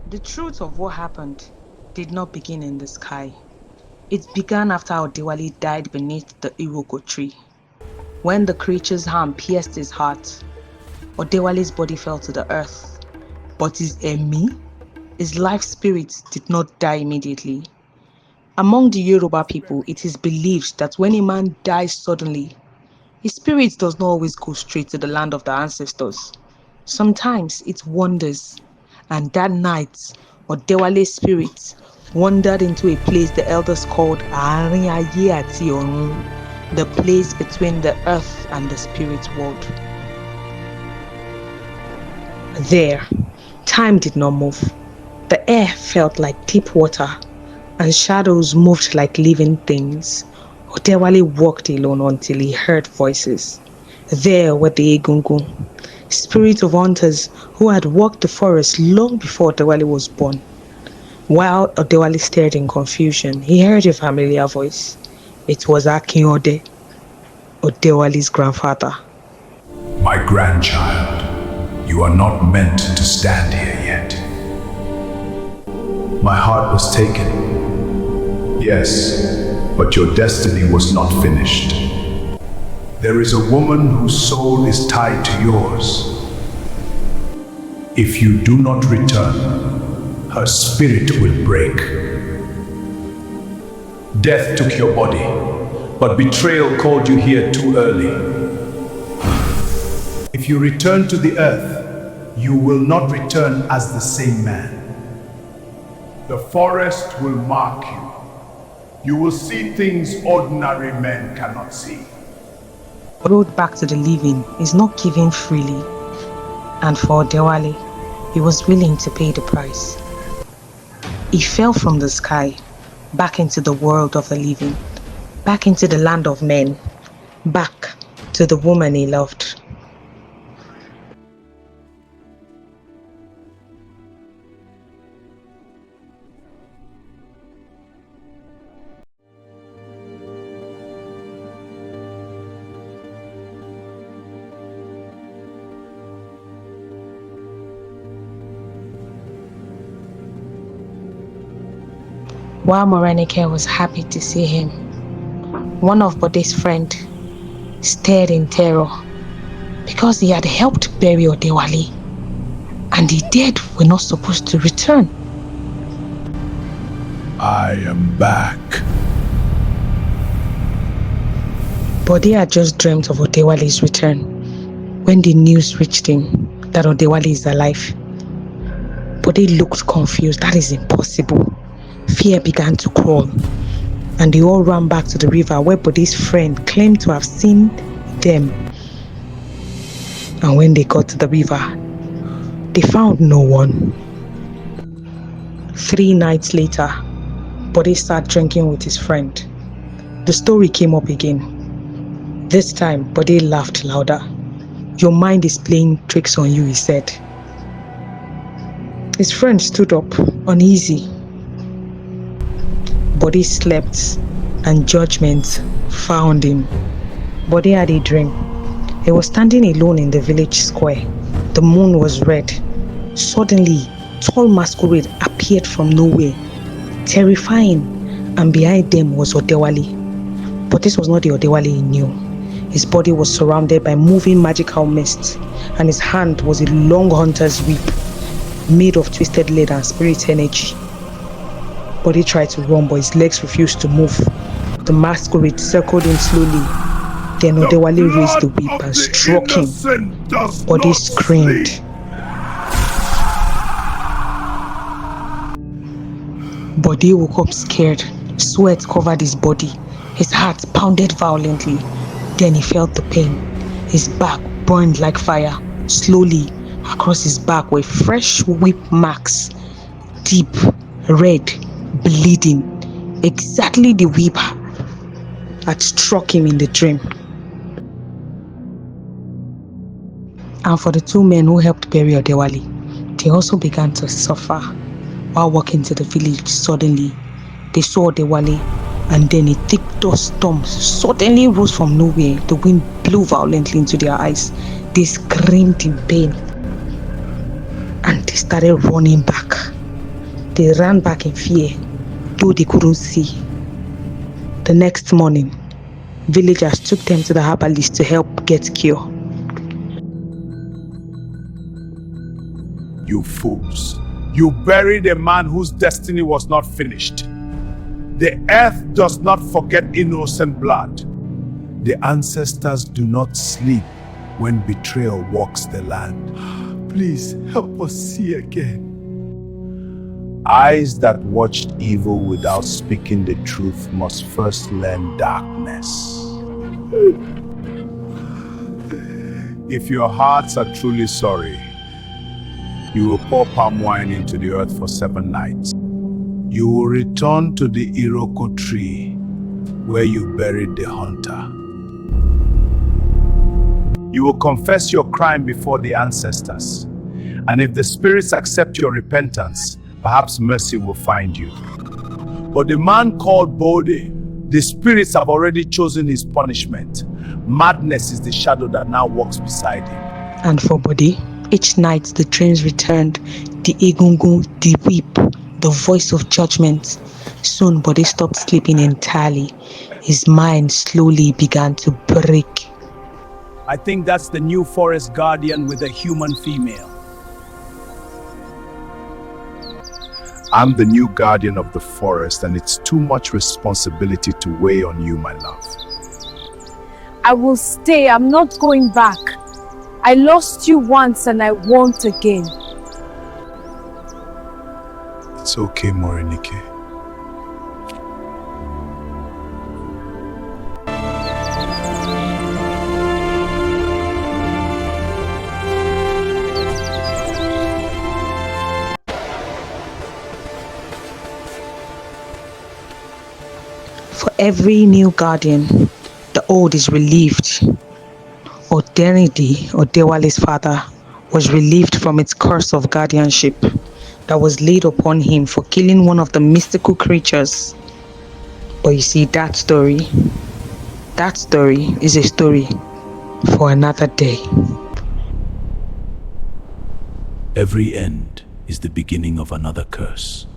The truth of what happened did not begin in the sky. It began after Odewale died beneath the Iroko tree. When the creature's hand pierced his heart, Odewale's body fell to the earth. But his Emi, his life spirit, did not die immediately. Among the Yoruba people, it is believed that when a man dies suddenly, his spirit does not always go straight to the land of the ancestors. Sometimes it wanders, and that night, Odewale's spirit wandered into a place the elders called Àárín Ayé àti Ọ̀run, the place between the earth and the spirit world. There, time did not move. The air felt like deep water, and shadows moved like living things. Odewale walked alone until he heard voices. There were the Egungun, spirits of hunters who had walked the forest long before Odewale was born. While Odewale stared in confusion, he heard a familiar voice. It was Akinode, Odewale's grandfather. My grandchild, you are not meant to stand here yet. My heart was taken. Yes, but your destiny was not finished. There is a woman whose soul is tied to yours. If you do not return, her spirit will break. Death took your body, but betrayal called you here too early. If you return to the earth, you will not return as the same man. The forest will mark you. You will see things ordinary men cannot see. The road back to the living is not given freely, and for Odewale, he was willing to pay the price. He fell from the sky, back into the world of the living, back into the land of men, back to the woman he loved. While Morenike was happy to see him, one of Bode's friends stared in terror because he had helped bury Odewale, and the dead were not supposed to return. I am back. Bode had just dreamt of Odewale's return when the news reached him that Odewale is alive. Bode looked confused. That is impossible. Fear began to crawl, and they all ran back to the river where Bode's friend claimed to have seen them. And when they got to the river, they found no one. 3 nights later, Bode sat drinking with his friend. The story came up again. This time, Bode laughed louder. "Your mind is playing tricks on you," he said. His friend stood up, uneasy. Bode slept, and judgment found him. Bode had a dream. He was standing alone in the village square. The moon was red. Suddenly, tall masquerade appeared from nowhere, terrifying, and behind them was Odewale. But this was not the Odewale he knew. His body was surrounded by moving magical mist, and his hand was a long hunter's whip made of twisted leather and spirit energy. Bode tried to run, but his legs refused to move. The masquerade circled him slowly. Then Odewale raised the whip and struck him. Bode screamed. Bode woke up scared. Sweat covered his body. His heart pounded violently. Then he felt the pain. His back burned like fire. Slowly, across his back were fresh whip marks. Deep, red, bleeding. Exactly the whip had struck him in the dream. And for the 2 men who helped bury Odewale, they also began to suffer. While walking to the village, suddenly they saw Odewale, and then a thick dust storm suddenly rose from nowhere. The wind blew violently into their eyes. They screamed in pain, and they started running back. They ran back in fear, though they couldn't see. The next morning, villagers took them to the herbalist to help get cure. You fools. You buried a man whose destiny was not finished. The earth does not forget innocent blood. The ancestors do not sleep when betrayal walks the land. Please help us see again. Eyes that watched evil without speaking the truth must first learn darkness. If your hearts are truly sorry, you will pour palm wine into the earth for 7 nights. You will return to the Iroko tree where you buried the hunter. You will confess your crime before the ancestors. And if the spirits accept your repentance, perhaps mercy will find you. But the man called Bode, the spirits have already chosen his punishment. Madness is the shadow that now walks beside him. And for Bode, each night the dreams returned, the egungun, the weep, the voice of judgment. Soon Bode stopped sleeping entirely. His mind slowly began to break. I think that's the new forest guardian with a human female. I'm the new guardian of the forest, and it's too much responsibility to weigh on you, my love. I will stay. I'm not going back. I lost you once and I won't again. It's okay, Morenike. For every new guardian, the old is relieved. Odewale's father, was relieved from its curse of guardianship that was laid upon him for killing one of the mystical creatures. But you see, that story is a story for another day. Every end is the beginning of another curse.